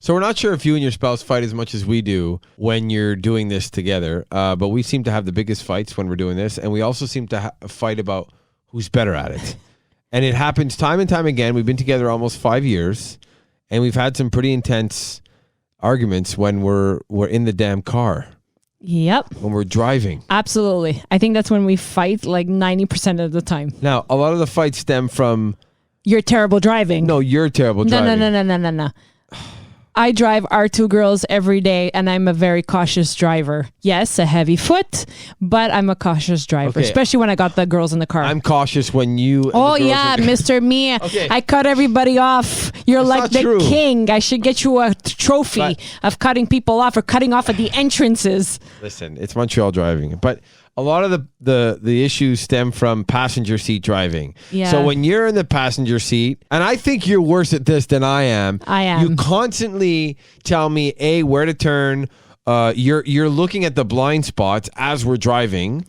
So we're not sure if you and your spouse fight as much as we do when you're doing this together, but we seem to have the biggest fights when we're doing this, and we also seem to fight about who's better at it. And it happens time and time again. We've been together almost 5 years, and we've had some pretty intense arguments when we're in the damn car. Yep. When we're driving. Absolutely. I think that's when we fight like 90% of the time. Now, a lot of the fights stem from... You're terrible driving. No, you're terrible driving. No. I drive our two girls every day, and I'm a very cautious driver. Yes, a heavy foot, but I'm a cautious driver, especially when I got the girls in the car. I'm cautious when you... Oh, yeah, Mr. Me. Okay. I cut everybody off. You're like the king. I should get you a trophy of cutting people off or cutting off at the entrances. Listen, it's Montreal driving, but... A lot of the issues stem from passenger seat driving. Yeah. So when you're in the passenger seat, and I think you're worse at this than I am. You constantly tell me, A, where to turn. You're looking at the blind spots as we're driving.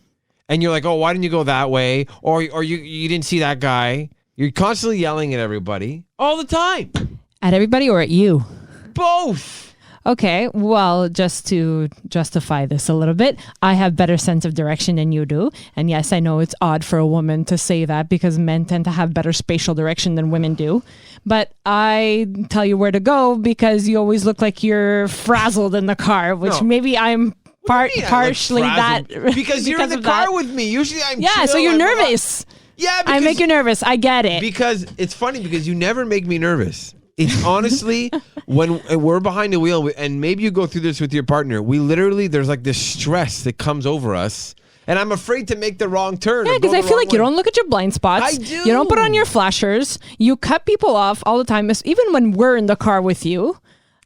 And you're like, oh, why didn't you go that way? Or you didn't see that guy. You're constantly yelling at everybody all the time. At everybody or at you? Both. Okay, well, just to justify this a little bit, I have better sense of direction than you do. And yes, I know it's odd for a woman to say that because men tend to have better spatial direction than women do. But I tell you where to go because you always look like you're frazzled in the car, which maybe I'm partially that. Because you're in the car with me. Usually I'm chill, so you're nervous. Yeah, I make you nervous. I get it. Because it's funny because you never make me nervous. It's honestly, when we're behind the wheel, and maybe you go through this with your partner, there's like this stress that comes over us, and I'm afraid to make the wrong turn. Yeah, because I feel like you don't look at your blind spots. I do. You don't put on your flashers. You cut people off all the time, even when we're in the car with you.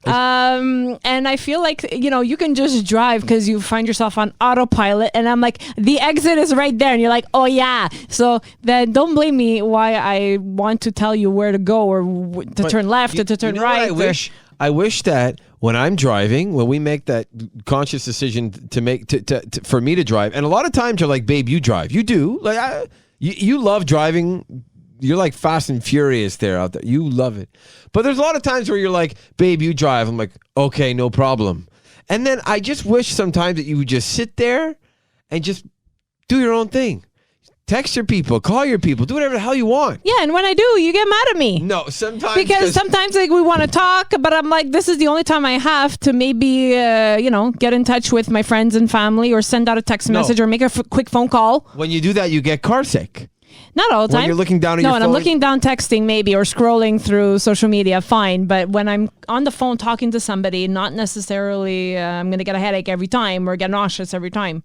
And I feel like, you can just drive because you find yourself on autopilot, and I'm like, the exit is right there, and you're like, oh yeah. So then don't blame me why I want to tell you where to go or to turn left or to turn right. I wish that when I'm driving, when we make that conscious decision for me to drive, and a lot of times you're like, babe, you drive. You do. Like you love driving. You're like Fast and Furious there out there. You love it. But there's a lot of times where you're like, babe, you drive. I'm like, okay, no problem. And then I just wish sometimes that you would just sit there and just do your own thing. Text your people, call your people, do whatever the hell you want. Yeah, and when I do, you get mad at me. No, sometimes. Because sometimes like we want to talk, but I'm like, this is the only time I have to maybe, get in touch with my friends and family or send out a text message or make a quick phone call. When you do that, you get car sick. Not all the time. When you're looking down at your phone? No, and I'm looking down texting maybe or scrolling through social media, fine. But when I'm on the phone talking to somebody, not necessarily I'm going to get a headache every time or get nauseous every time.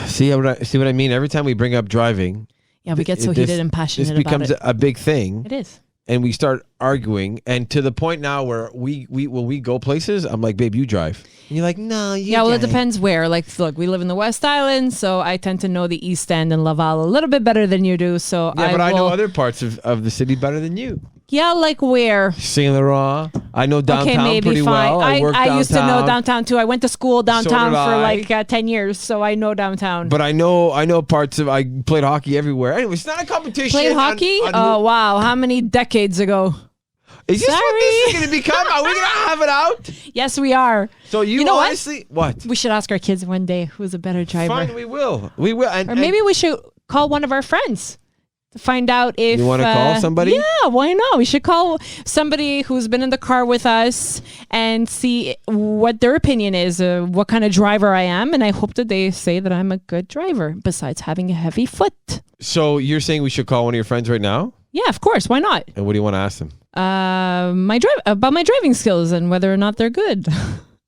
See what I mean? Every time we bring up driving. Yeah, we get so heated and passionate about it. This becomes a big thing. It is. And we start arguing, and to the point now where we go places, I'm like, babe, you drive. And you're like, no, you Yeah, well, it depends where. Like, look, we live in the West Island, so I tend to know the East End and Laval a little bit better than you do. So I know other parts of the city better than you. Yeah, like where? Saint Laurent. I know downtown pretty well. I used to know downtown too. I went to school downtown for like 10 years, so I know downtown. But I know parts of. I played hockey everywhere. Anyway, it's not a competition. Played hockey? Oh wow! How many decades ago? Is this what this is going to become? Are we going to have it out? Yes, we are. So you know honestly what? We should ask our kids one day who's a better driver. Fine, we will. We will. Or maybe we should call one of our friends. To find out if... You want to call somebody? Yeah, why not? We should call somebody who's been in the car with us and see what their opinion is, what kind of driver I am. And I hope that they say that I'm a good driver, besides having a heavy foot. So you're saying we should call one of your friends right now? Yeah, of course. Why not? And what do you want to ask them? About my driving skills and whether or not they're good.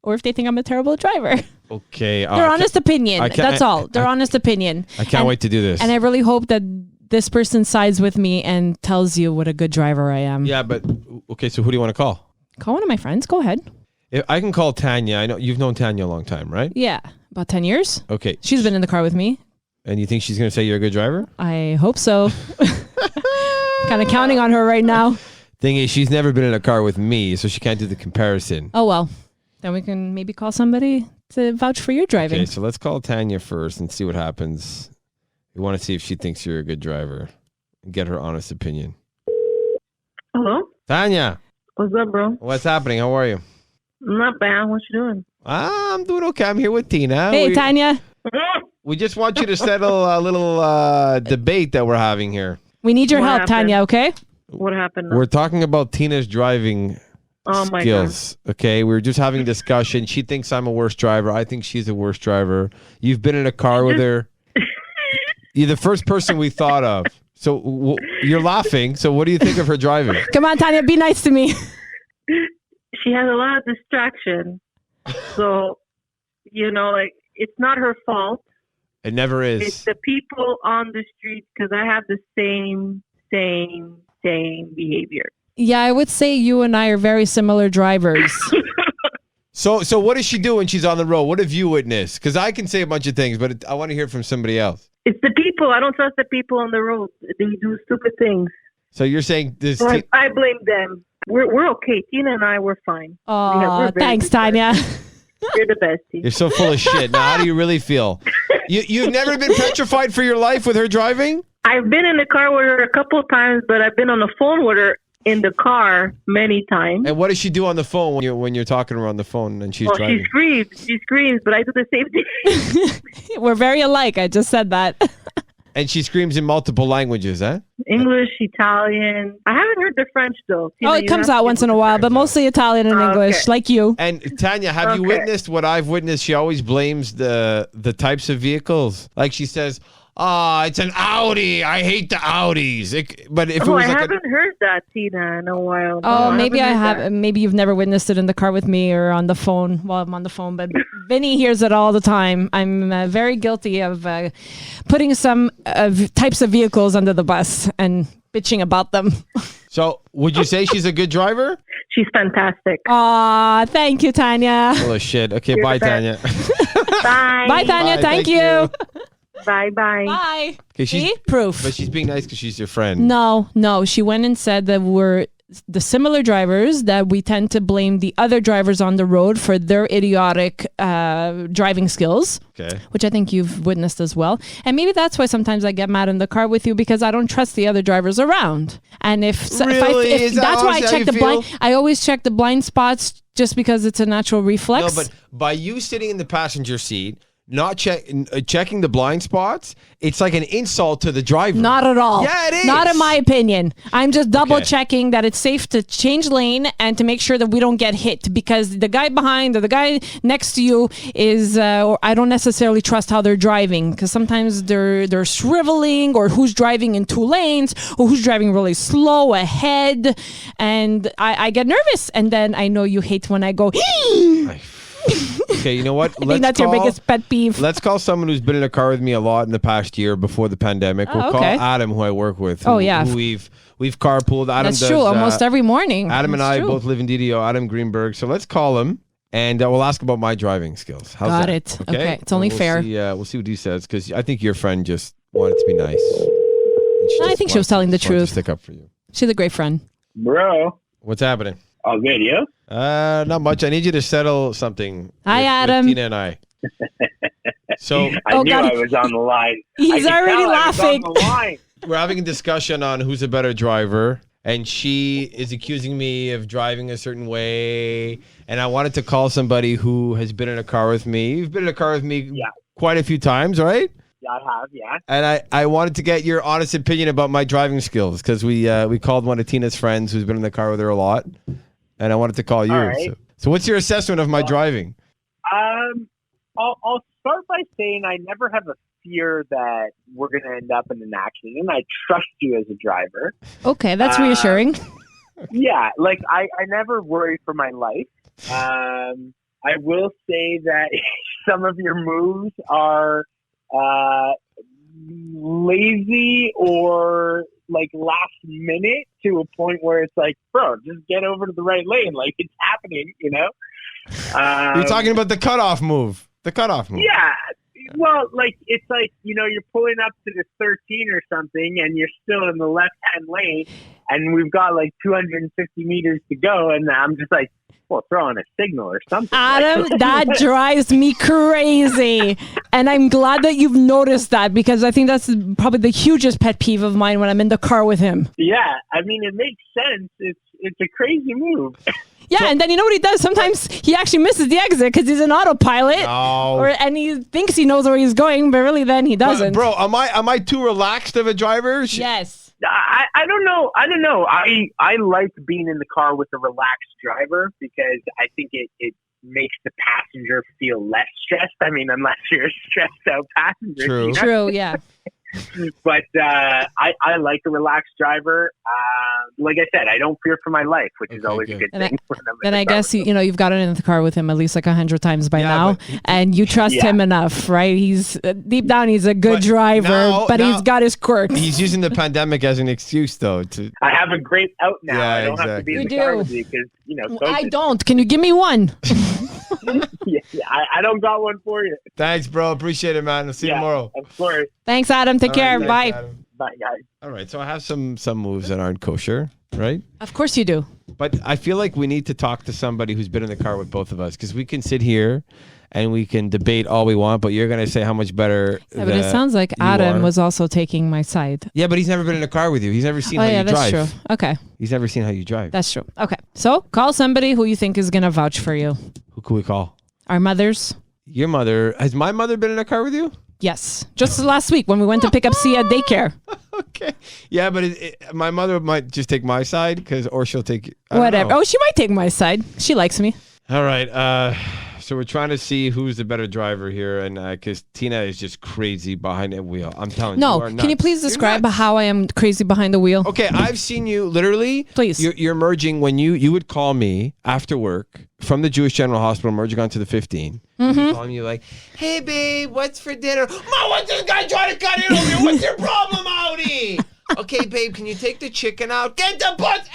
Or if they think I'm a terrible driver. Okay. Their honest opinion. That's all. Their honest opinion. I can't wait to do this. And I really hope that this person sides with me and tells you what a good driver I am. Yeah, but okay, so who do you want to call? Call one of my friends. Go ahead. I can call Tanya. I know you've known Tanya a long time, right? Yeah, about 10 years. Okay. She's been in the car with me. And you think she's going to say you're a good driver? I hope so. Kind of counting on her right now. Thing is, she's never been in a car with me, so she can't do the comparison. Oh, well. Then we can maybe call somebody to vouch for your driving. Okay, so let's call Tanya first and see what happens. We want to see if she thinks you're a good driver and get her honest opinion. Hello? Tanya. What's up, bro? What's happening? How are you? Not bad. What you doing? I'm doing okay. I'm here with Tina. Hey, Tanya. We just want you to settle a little debate that we're having here. We need your What help, happened? Tanya, okay? What happened now? We're talking about Tina's driving Oh, my skills. Okay, we were just having discussion. She thinks I'm a worse driver. I think she's a worse driver. You've been in a car with her. You're the first person we thought of. So you're laughing. So what do you think of her driving? Come on, Tanya, be nice to me. She has a lot of distraction. So, like, it's not her fault. It never It's is. the people on the street because I have the same behavior. Yeah, I would say you and I are very similar drivers. So what does she do when she's on the road? What have you witnessed? Because I can say a bunch of things, but I want to hear from somebody else. It's the people. I don't trust the people on the road. They do stupid things. So you're saying this? So I blame them. We're okay. Tina and I, we're fine. Oh, we're very thanks, good Tanya. You're the bestie. You're so full of shit. Now, how do you really feel? You've never been petrified for your life with her driving? I've been in the car with her a couple of times, but I've been on the phone with her in the car many times. And what does she do on the phone when you're talking to her on the phone and she's driving? She screams, but I do the same thing. We're very alike. I just said that. And she screams in multiple languages, huh? English, Italian. I haven't heard the French though. Oh, it comes out once in a while, but mostly Italian and English, like you. And Tanya, have you witnessed what I've witnessed? She always blames the types of vehicles. Like she says, it's an Audi. I hate the Audis. But if it was I like haven't heard that, Tina, in a while. Oh, No, maybe I haven't heard have. that. Maybe you've never witnessed it in the car with me or on the phone while I'm on the phone. But Vinny hears it all the time. I'm very guilty of putting some types of vehicles under the bus and bitching about them. So would you say she's a good driver? She's fantastic. Aw, thank you, Tanya. Full of shit. Okay, You're bye, the Tanya. Bye. Bye, Tanya. Bye, thank thank you. you. Bye. Bye. Okay, See? Proof. But she's being nice because she's your friend. No. She went and said that we're the similar drivers, that we tend to blame the other drivers on the road for their idiotic driving skills. Okay. Which I think you've witnessed as well. And maybe that's why sometimes I get mad in the car with you, because I don't trust the other drivers around. And if Really? Is that that's why I honestly how check you the blind. feel? I always check the blind spots just because it's a natural reflex. No, but by you sitting in the passenger seat, not checking the blind spots, it's like an insult to the driver. Not at all. Yeah, it is. Not in my opinion. I'm just double Okay. checking that it's safe to change lane and to make sure that we don't get hit, because the guy behind or the guy next to you is, or I don't necessarily trust how they're driving, because sometimes they're shriveling, or who's driving in two lanes, or who's driving really slow ahead, and I get nervous, and then I know you hate when I go. Okay, you know what? I think that's your biggest pet peeve. Let's call someone who's been in a car with me a lot in the past year before the pandemic. Oh, We'll okay. call Adam, who I work with. Oh, yeah. Who we've carpooled. Adam That's does, true. Almost every morning. Adam and It's I true. both live in DDO. Adam Greenberg. So let's call him, and we'll ask about my driving skills. How's Got that? it. Okay, it's only we'll fair. See, we'll see what he says, because I think your friend just wanted to be nice. And I just think she was wanted- telling the just wanted to truth. stick up for you. She's a great friend. Bro, What's happening? a video? Not much. I need you to settle something. Hi, with Adam. Tina and I. So I Oh, knew God. I was on the line. He's I could already tell I was laughing. on the line. we're having a discussion on who's a better driver, and she is accusing me of driving a certain way. And I wanted to call somebody who has been in a car with me. You've been in a car with me Yeah. quite a few times, right? Yeah, I have, yeah. And I wanted to get your honest opinion about my driving skills, because we called one of Tina's friends who's been in the car with her a lot, and I wanted to call you. All right. So what's your assessment of my driving? I'll start by saying I never have a fear that we're going to end up in an accident. I trust you as a driver. Okay, that's reassuring. Yeah, like I never worry for my life. I will say that some of your moves are lazy or like last minute, to a point where it's like, bro, just get over to the right lane. Like, it's happening, you know? You're talking about the cutoff move. The cutoff move. Yeah. Well, like, it's like, you know, you're pulling up to the 13 or something, and you're still in the left-hand lane, and we've got like 250 meters to go, and I'm just like, well, throw on a signal or something. Adam, Like, that drives me crazy. And I'm glad that you've noticed that, because I think that's probably the hugest pet peeve of mine when I'm in the car with him. yeah, I mean, it makes sense. it's a crazy move. Yeah, and then you know what he does? Sometimes he actually misses the exit because he's an autopilot, No. and he thinks he knows where he's going, but really then he doesn't. Bro, am I too relaxed of a driver? Yes. I don't know. I like being in the car with a relaxed driver because I think it makes the passenger feel less stressed. I mean, unless you're a stressed out passenger. True. You know? True, yeah. But I like a relaxed driver. Like I said, I don't fear for my life, which is always good. a good And thing. when I'm in Then the I car guess with you've gotten in the car with him at least like 100 times by now, but and you trust Yeah. him enough, right? He's deep down, he's a good But driver, now- but now- he's got his quirks. He's using the pandemic as an excuse, though. I have a great out now. Yeah, I don't have to be in exactly. the car You with do. you because I don't. Can you give me one? I don't got one for you. Thanks, bro. Appreciate it, man. I'll see you tomorrow. Of course. Thanks, Adam. Take All care. right, Bye. thanks, Adam. Bye, guys. All right, so I have some moves that aren't kosher, right? Of course you do. But I feel like we need to talk to somebody who's been in the car with both of us because we can sit here and we can debate all we want, but you're going to say how much better. Yeah, but it sounds like you Adam are. was also taking my side. Yeah, but he's never been in a car with you. He's never seen Oh, how yeah, you that's drive. true. Okay, He's never seen how you drive. that's true. Okay, so call somebody who you think is going to vouch for you. Who can we call? Our mothers? Your mother. Has my mother been in a car with you? Yes. Just last week when we went to pick up Sia at daycare. Okay. Yeah, but my mother might just take my side or she'll take. I don't Whatever. know. Oh, she might take my side. She likes me. All right. So we're trying to see who's the better driver here, and because Tina is just crazy behind that wheel. I'm telling you. No, are can you nuts. please You're describe nuts. how I am crazy behind the wheel? Okay, I've seen you literally. Please. You're merging when you would call me after work from the Jewish General Hospital, merging onto the 15. Mm-hmm. Calling you like, "Hey babe, what's for dinner? Mom, what's this guy trying to cut in over here? What's your problem, Audi? Okay, babe, can you take the chicken out? Get the butts.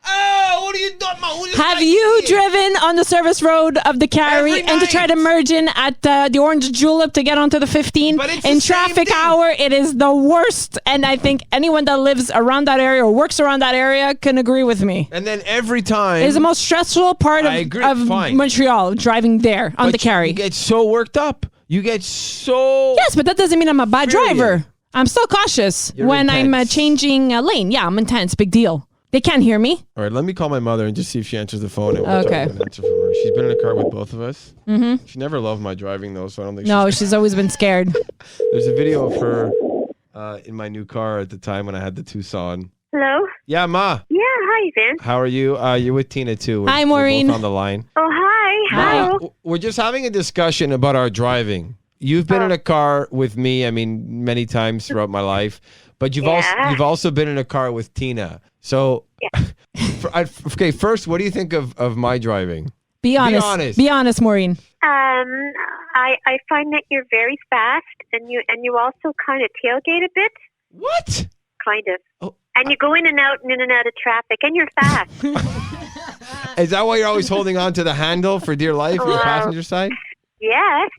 Oh, what are you doing, Mom? Who's this Have guy you here?" driven on the service road of the Cary Every and to try night. to merge in at the Orange Julep to get onto the 15? But it's the in same traffic thing. hour, it is the worst. And I think anyone that lives around that area or works around that area can agree with me. And then every time It's the most stressful part I agree. of Fine. Montreal, driving there on but the Cary. you get so worked up. You get so Yes, but that doesn't mean I'm a bad Period. driver. I'm still cautious You're when I'm intense. changing a lane. Yeah, I'm intense. Big deal. They can't hear me. All right, let me call my mother and just see if she answers the phone. And we'll Okay. try to get an answer from her. She's been in a car with both of us. Mm-hmm. She never loved my driving though, so I don't think. No, she's always been scared. There's a video of her in my new car at the time when I had the Tucson. Hello? Yeah, Ma. Yeah, hi, Vince. How are you? You're with Tina too. Hi, We're Maureen. both on the line. Oh, hi. Hello. We're just having a discussion about our driving. You've been in a car with me. I mean, many times throughout my life, but you've Yeah. also been in a car with Tina. So, okay. First, what do you think of my driving? Be honest. honest. Be honest, Maureen. I find that you're very fast, and you also kind of tailgate a bit, What? kind of. Oh. And you go in and out of traffic, and you're fast. Is that why you're always holding on to the handle for dear life on the Well- passenger side? Yes.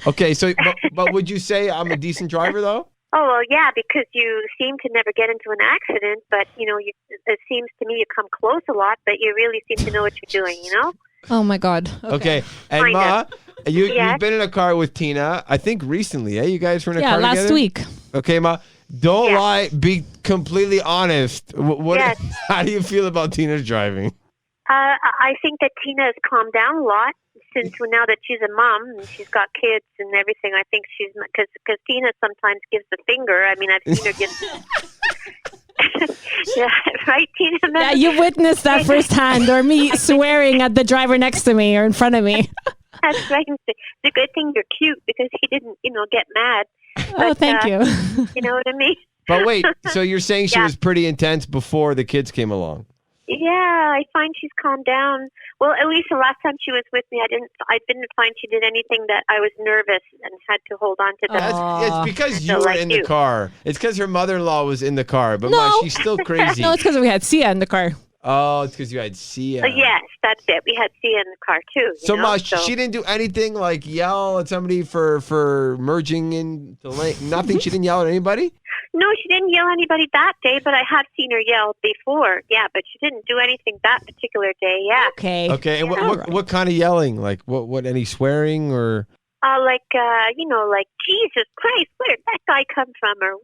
Okay, so but would you say I'm a decent driver though? Oh, well, yeah, because you seem to never get into an accident, but, it seems to me you come close a lot, but you really seem to know what you're doing, you know? Oh my God. Okay, and Kinda. Ma, you've Yes. been in a car with Tina. I think recently, eh? You guys were in a Yeah, car last together? week. Okay, Ma. Don't Yeah. lie. Be completely honest. What? Yes. How do you feel about Tina's driving? I think that Tina has calmed down a lot since now that she's a mom and she's got kids and everything. I think she's because Tina sometimes gives the finger. I mean, I've seen her give. Yeah, right, Tina. Yeah, you witnessed that firsthand, or me swearing at the driver next to me or in front of me. That's right. It's a good thing you're cute because he didn't, get mad. Oh, thank you. You know what I mean? But wait, so you're saying she Yeah. was pretty intense before the kids came along? Yeah, I find she's calmed down. Well, at least the last time she was with me, I didn't find she did anything that I was nervous and had to hold on to. It's because you So were like in the you. car. It's because her mother-in-law was in the car. But Ma, No. she's still crazy. No, it's because we had Sia in the car. Oh, it's because you had Sia. Yes, that's it. We had Sia in the car too. you So, know? Ma, she didn't do anything like yell at somebody for merging in the lane. Nothing. She didn't yell at anybody. No, she didn't yell at anybody that day, but I have seen her yell before. Yeah, but she didn't do anything that particular day. Yeah. Okay. Okay. And Yeah. what kind of yelling? Like what? Any swearing or? like Jesus Christ, where did that guy come from? Or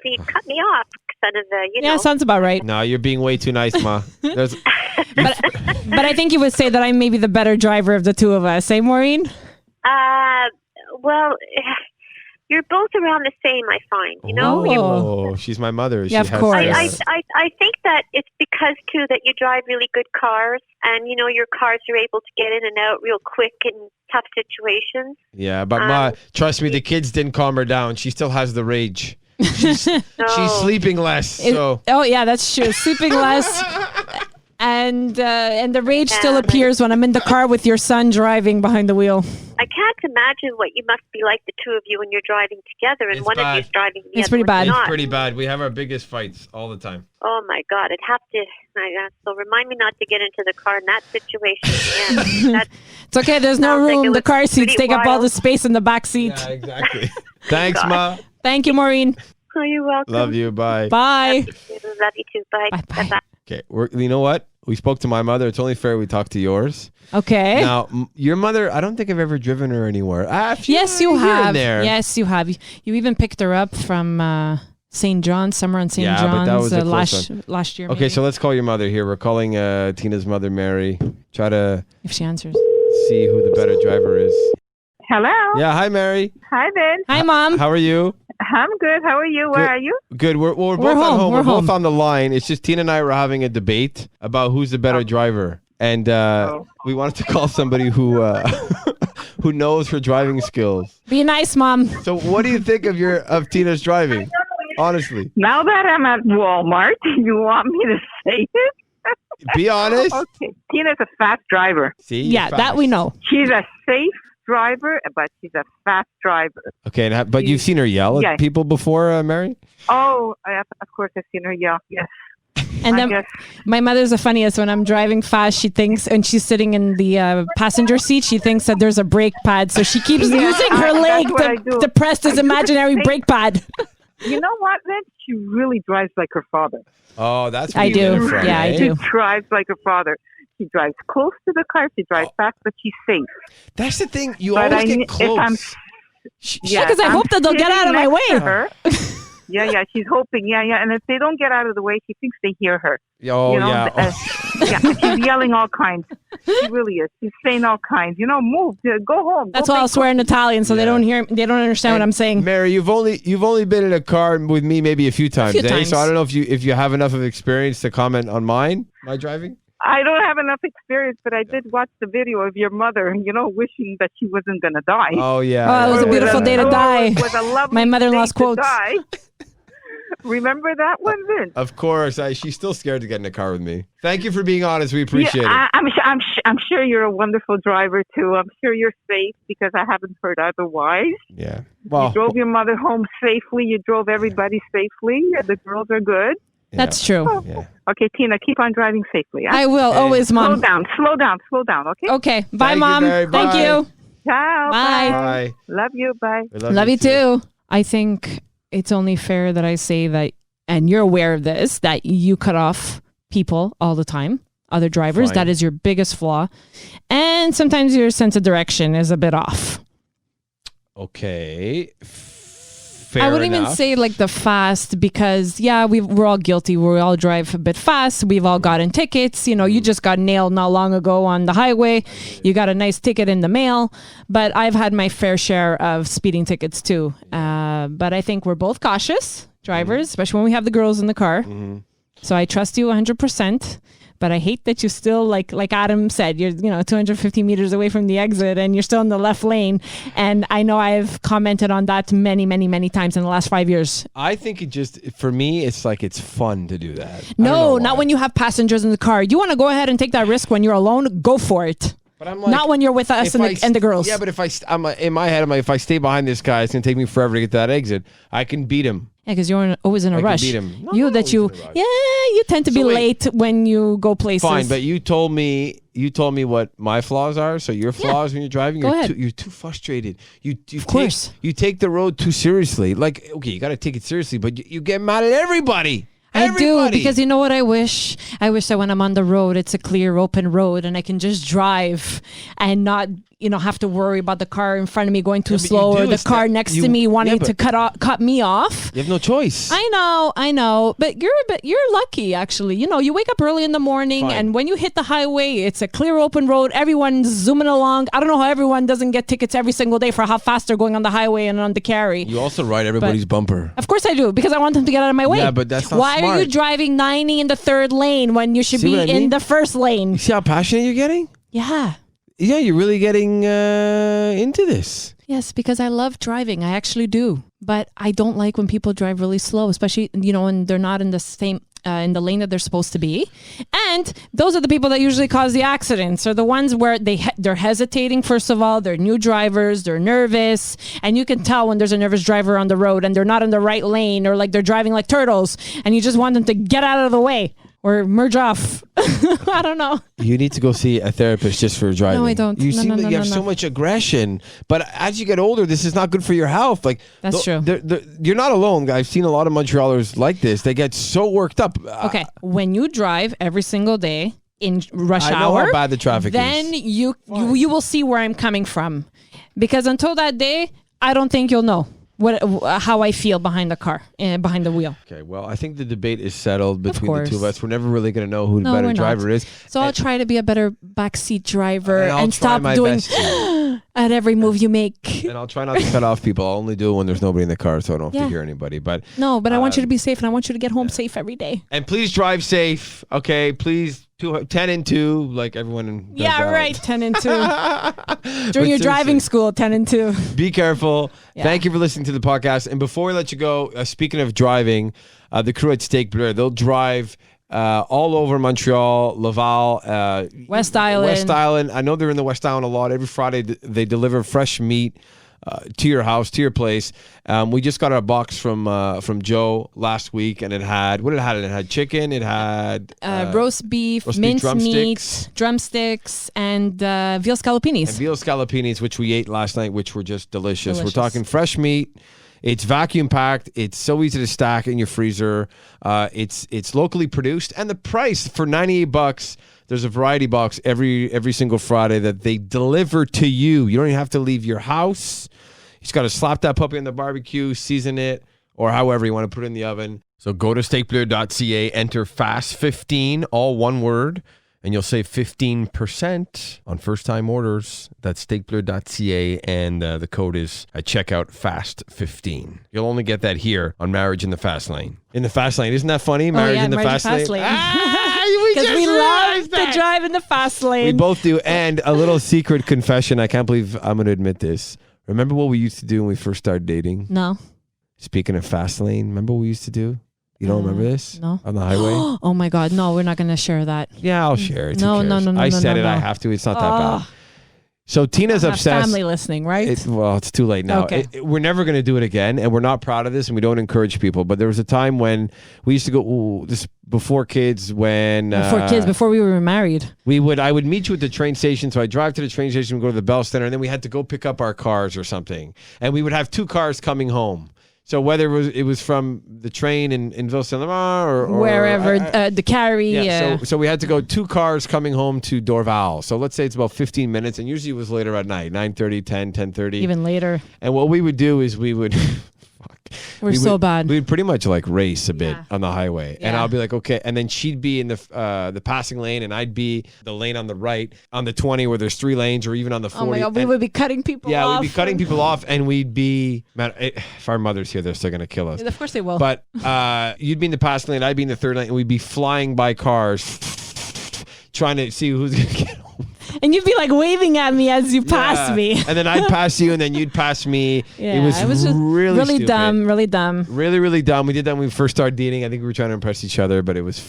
he cut me off, kind of, Yeah, sounds about right. No, you're being way too nice, Ma. But I think you would say that I'm maybe the better driver of the two of us, eh, Maureen? Well, you're both around the same, I find. Oh, she's my mother. Yeah, of course. I think that it's because, too, that you drive really good cars, and, your cars are able to get in and out real quick in tough situations. Yeah, but Ma, trust me, the kids didn't calm her down. She still has the rage. She's sleeping less. So. Yeah, that's true. Sleeping less. And the rage still appears when I'm in the car with your son driving behind the wheel. I can't imagine what you must be like, the two of you, when you're driving together and one of you's driving the It's other pretty one's bad. not. It's pretty bad. We have our biggest fights all the time. Oh, my God. I'd have to... So remind me not to get into the car in that situation. Yeah, it's okay. There's no room. The car seats take up all the space in the back seat. Yeah, exactly. Thanks, Ma. Thank you, Maureen. Oh, you're welcome. Love you. Bye. Bye. Love you too. Bye. Bye. Okay. You know what? We spoke to my mother. It's only fair we talk to yours. Okay. Now, your mother, I don't think I've ever driven her anywhere. Yes, you have. There. Yes, you have. You even picked her up from St. John's, somewhere in St. John's but that was a close one. last year. Okay, maybe. so let's call your mother here. We're calling Tina's mother, Mary. Try to if she answers. see who the better driver is. Hello. Yeah, hi, Mary. Hi, Ben. Hi, Mom. How are you? I'm good. How are you? Where are you? Good. We're both We're at home. home. We're We're both home. on the line. It's just Tina and I were having a debate about who's the better driver. And we wanted to call somebody who who knows her driving skills. Be nice, Mom. So what do you think of Tina's driving? Honestly. Now that I'm at Walmart, you want me to say it? Be honest. Okay. Tina's a fast driver. See? Yeah, Fast. that we know. She's a safe driver, but she's a fast driver. Okay, but you've seen her yell Yeah. at people before, Mary? Oh, of course I've seen her yell. Yes. And I then guess. my mother's the funniest. When I'm driving fast, she thinks, and she's sitting in the passenger seat, she thinks that there's a brake pad. So she keeps using her leg that's what I do. to press this imaginary brake pad. You know what, then? She really drives like her father. Oh, that's where I you get do. it from, Yeah, I eh? do. She drives like her father. She drives close to the car. She drives fast, but she's safe. That's the thing. You But always get if I'm close. Yeah, 'cause I hope that they'll get out of my sitting next way. to her. Yeah, she's hoping. Yeah. And if they don't get out of the way, she thinks they hear her. Oh, Yeah, she's yelling all kinds. She really is. She's saying all kinds. Move, go home. That's go why I'll make swear in Italian, so they don't hear. They don't understand what I'm saying. Mary, you've only been in a car with me maybe a few times, few eh? times. So I don't know if you have enough of experience to comment on my driving. I don't have enough experience, but I did watch the video of your mother, wishing that she wasn't going to die. Oh yeah. Oh, it was a beautiful day to die. It was a lovely My mother-in-law's day to quotes. die. Remember that one, Vince? Of course, she's still scared to get in a car with me. Thank you for being honest. We appreciate it. I'm sure you're a wonderful driver too. I'm sure you're safe because I haven't heard otherwise. Yeah. You Well, drove your mother home safely. You drove everybody safely. The girls are good. That's true. yeah. Okay, Tina, keep on driving safely. Yeah? I will always, Mom. Slow down. Okay. Okay. Bye, Thank you, Mom. Mary. Thank Bye. you. Ciao. Bye. Bye. Love you. Bye. We Love you too. I think it's only fair that I say that, and you're aware of this, that you cut off people all the time, other drivers. Fine. That is your biggest flaw. And sometimes your sense of direction is a bit off. Okay. Fair I wouldn't even enough. say like the fast because, yeah, we're all guilty. We all drive a bit fast. We've all gotten tickets. You just got nailed not long ago on the highway. You got a nice ticket in the mail. But I've had my fair share of speeding tickets too. But I think we're both cautious drivers, especially when we have the girls in the car. So I trust you 100%. But I hate that you still, like Adam said, you're 250 meters away from the exit and you're still in the left lane. And I know I've commented on that many, many, many times in the last 5 years. I think for me, it's like it's fun to do that. I don't No, know not why. when you have passengers in the car. You want to go ahead and take that risk when you're alone, go for it. But I'm like, Not when you're with us and the girls. Yeah, but if I'm in my head, I'm like, if I stay behind this guy, it's gonna take me forever to get to that exit. I can beat him. Yeah, because you're always in a I can rush. beat him. No, you I'm that not you, always in a rush. yeah, you tend to be So wait. late when you go places. Fine, but you told me what my flaws are. So your flaws when you're driving, Go ahead. you're too frustrated. Of course. You take the road too seriously. Like, okay, you got to take it seriously, but you get mad at everybody. I do, Everybody. because you know what I wish? I wish that when I'm on the road, it's a clear, open road and I can just drive and not, have to worry about the car in front of me going too but you slow do. or the It's car that- next you- to me wanting yeah, to cut me off. You have no choice. I know, but you're lucky actually. You wake up early in the morning Fine. and when you hit the highway, it's a clear open road. Everyone's zooming along. I don't know how everyone doesn't get tickets every single day for how fast they're going on the highway and on the carry. You also ride everybody's bumper. Of course I do, because I want them to get out of my way. Yeah, but that's not Why are you smart. driving 90 in the third lane when you should See be what I in mean? the first lane? You see how passionate you're getting? Yeah. Yeah, you're really getting into this. Yes, because I love driving. I actually do. But I don't like when people drive really slow, especially, when they're not in the same in the lane that they're supposed to be. And those are the people that usually cause the accidents, or the ones where they're hesitating. First of all, they're new drivers, they're nervous, and you can tell when there's a nervous driver on the road and they're not in the right lane, or like they're driving like turtles and you just want them to get out of the way or merge off. I don't know. You need to go see a therapist just for driving. No, I don't. You No, seem no, like no, you have no, so no. much aggression. But as you get older, this is not good for your health. Like That's true. You're not alone. I've seen a lot of Montrealers like this. They get so worked up. Okay, when you drive every single day in rush I know hour, how bad the traffic then is. you will see where I'm coming from. Because until that day, I don't think you'll know how I feel behind the car, behind the wheel. Okay, well, I think the debate is settled between the two of course. us. We're never really going to know who the No, better we're not. driver is. So I'll try to be a better backseat driver And I'll and try stop my doing best to. at every move you make. And I'll try not to cut off people. I'll only do it when there's nobody in the car, so I don't have Yeah. to hear anybody. But No, but I want you to be safe, and I want you to get home safe every day. and please drive safe. Okay, please 10 and 2, like everyone. Does Yeah, that. right. 10 and 2 But during your seriously, driving school. 10 and 2. Be careful. Yeah. Thank you for listening to the podcast. And before we let you go, speaking of driving, the crew at Steak Bleu, they'll drive all over Montreal, Laval, West Island. West Island. I know they're in the West Island a lot. Every Friday they deliver fresh meat to your house, to your place. We just got our box from Joe last week, and it had what it had. It had chicken. It had Roast beef, mince meat, drumsticks, and veal scalopinis. and veal scalopinis, which we ate last night, which were just delicious. We're Delicious. talking fresh meat. It's vacuum packed. It's so easy to stack in your freezer. It's locally produced, and the price for $98. There's a variety box every single Friday that they deliver to you. You don't even have to leave your house. You just got to slap that puppy on the barbecue, season it, or however you want to put it in the oven. So go to steakbleu.ca, enter FAST15, all one word, and you'll save 15% on first-time orders. That's steakbleu.ca, and the code is at checkout FAST15. You'll only get that here on Marriage in the Fast Lane. In the Fast Lane. Isn't that funny? Marriage in the Fast Lane. Because we love to drive in the fast lane. We both do. And a little secret confession. I can't believe I'm going to admit this. Remember what we used to do when we first started dating? No. Speaking of Fast Lane, remember what we used to do? You don't remember this? No. On the highway? Oh my God. No, we're not going to share that. Yeah, I'll share it. Who No, cares? no, no, no, I no, said no, it. no. I have to. It's not that Oh. bad. So Tina's Have obsessed. family listening, right? It's too late now. Okay. We're never going to do it again, and we're not proud of this, and we don't encourage people. But there was a time when we used to go. This before kids, when before we were married. I would meet you at the train station. So I drive to the train station, we go to the Bell Center, and then we had to go pick up our cars or something, and we would have two cars coming home. So whether it was from the train in Ville Saint Laurent or Wherever the carry. yeah, so we had to go two cars coming home to Dorval. So let's say it's about 15 minutes, and usually it was later at night, 9:30, 10, 10:30. even later. And what we would do is we would We're so bad. We'd pretty much like race a bit Yeah. on the highway, and Yeah. I'll be like, okay, and then she'd be in the passing lane, and I'd be the lane on the right on the 20 where there's 3 lanes, or even on the 40. Oh my God. We And- would be cutting people yeah, off. we'd be cutting people off, and we'd be, man, if our mother's here, they're still gonna kill us. Of course they will. But you'd be in the passing lane, I'd be in the third lane, and we'd be flying by cars, trying to see who's gonna get home. and you'd be like waving at me as you pass Yeah. me. And then I'd pass you, and then you'd pass me. Yeah, it was just really stupid. dumb, really dumb. Really, really dumb. We did that when we first started dating. I think we were trying to impress each other, but it was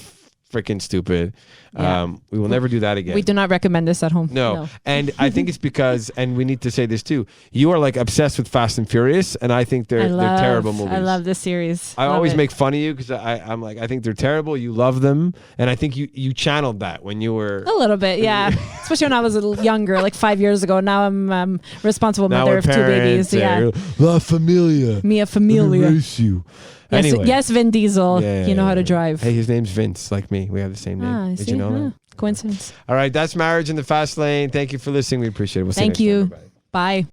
freaking stupid. Yeah. We will never do that again. We do not recommend this at home. No. And I think it's because, and we need to say this too, you are like obsessed with Fast and Furious, and I think they're terrible movies. I love this series. I Love always it. make fun of you because I'm like, I think they're terrible. You love them. And I think you channeled that when you were... A little bit, yeah. Especially when I was a little younger, like 5 years ago. Now I'm responsible Now mother we're of 2 parents, babies. Yeah. La Familia. Mia Familia. Embrace you. Yes, Anyway. yes, Vin Diesel. Yeah, You know how to yeah. drive. Hey, his name's Vince, like me. We have the same name. Ah, I Did see. you know that? Coincidence. All right, that's Marriage in the Fast Lane. Thank you for listening. We appreciate it. We'll see Thank you you. next time. Bye-bye. Bye.